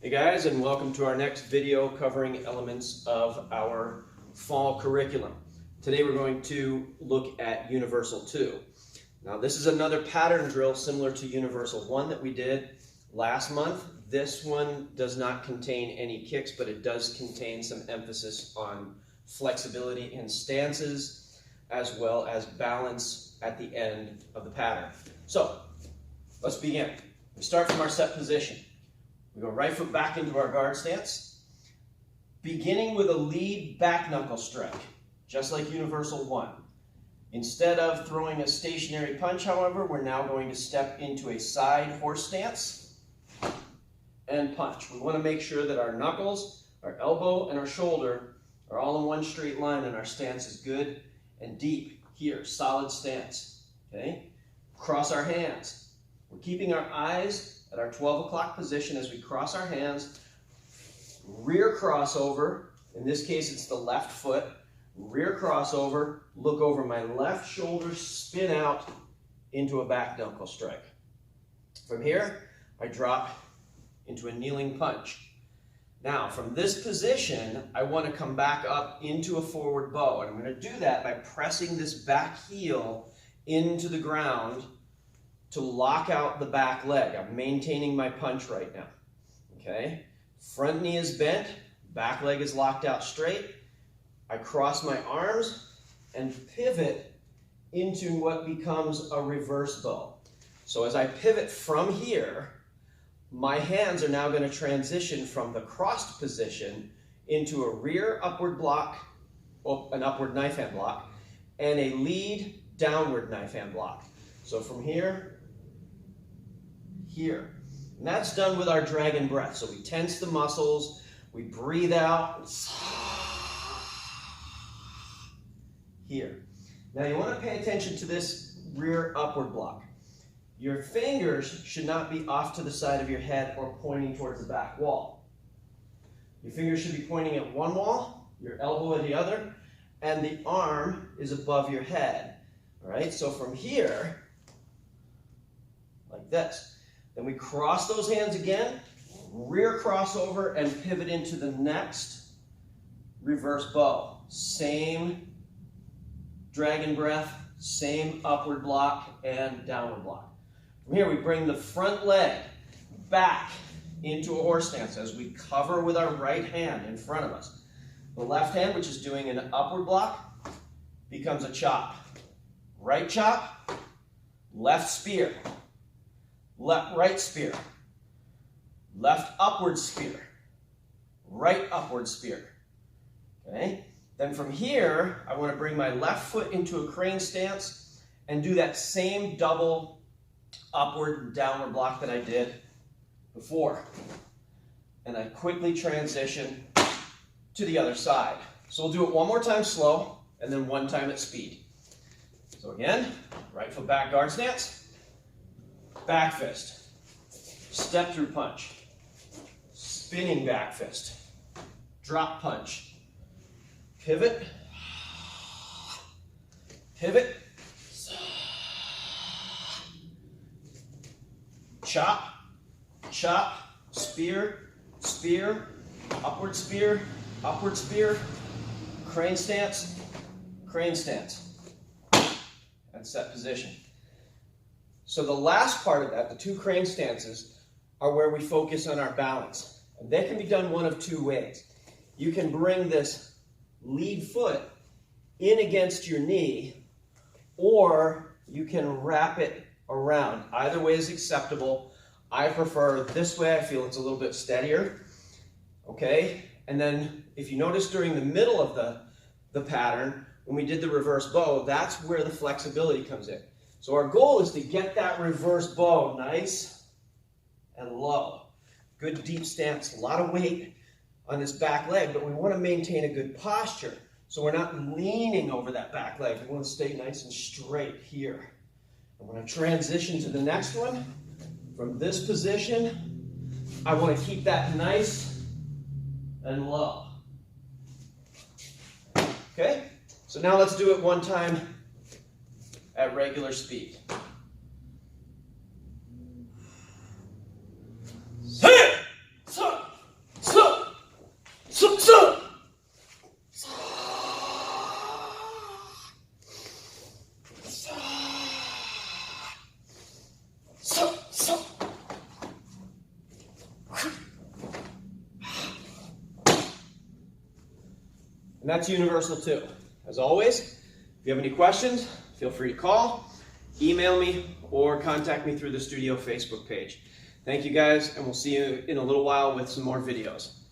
Hey guys, and welcome to our next video covering elements of our fall curriculum. Today we're going to look at Universal 2. Now this is another pattern drill similar to Universal 1 that we did last month. This one does not contain any kicks, but it does contain some emphasis on flexibility in stances as well as balance at the end of the pattern. So let's begin. We start from our set position. We go right foot back into our guard stance, beginning with a lead back knuckle strike, just like Universal 1. Instead of throwing a stationary punch, however, we're now going to step into a side horse stance and punch. We want to make sure that our knuckles, our elbow, and our shoulder are all in one straight line and our stance is good and deep. Here, solid stance. Okay? Cross our hands. We're keeping our eyes at our 12 o'clock position as we cross our hands, rear crossover, in this case it's the left foot, rear crossover, look over my left shoulder, spin out into a back knuckle strike. From here, I drop into a kneeling punch. Now, from this position, I want to come back up into a forward bow, and I'm going to do that by pressing this back heel into the ground to lock out the back leg. I'm maintaining my punch right now. Okay? Front knee is bent, back leg is locked out straight. I cross my arms and pivot into what becomes a reverse bow. So as I pivot from here, my hands are now going to transition from the crossed position into a rear upward block, an upward knife hand block, and a lead downward knife hand block. So from here, here. And that's done with our dragon breath. So we tense the muscles, we breathe out, here. Now you want to pay attention to this rear upward block. Your fingers should not be off to the side of your head or pointing towards the back wall. Your fingers should be pointing at one wall, your elbow at the other, and the arm is above your head. All right, so from here, like this. Then we cross those hands again, rear crossover, and pivot into the next reverse bow. Same dragon breath, same upward block and downward block. From here, we bring the front leg back into a horse stance as we cover with our right hand in front of us. The left hand, which is doing an upward block, becomes a chop. Right chop, left spear. Left right spear, left upward spear, right upward spear. Okay? Then from here, I want to bring my left foot into a crane stance and do that same double upward and downward block that I did before. And I quickly transition to the other side. So we'll do it one more time slow and then one time at speed. So again, right foot back guard stance. Back fist, step through punch, spinning back fist, drop punch, pivot, pivot, chop, chop, spear, spear, upward spear, crane stance, and set position. So the last part of that, the two crane stances, are where we focus on our balance. And that can be done one of two ways. You can bring this lead foot in against your knee, or you can wrap it around. Either way is acceptable. I prefer this way. I feel it's a little bit steadier. Okay? And then if you notice during the middle of the pattern, when we did the reverse bow, that's where the flexibility comes in. So our goal is to get that reverse bow nice and low. Good deep stance, a lot of weight on this back leg, but we want to maintain a good posture. So we're not leaning over that back leg. We want to stay nice and straight here. And when I transition to the next one, from this position, I want to keep that nice and low. Okay? So now let's do it one time at regular speed. And that's Universal 2. As always, if you have any questions, feel free to call, email me, or contact me through the studio Facebook page. Thank you guys, and we'll see you in a little while with some more videos.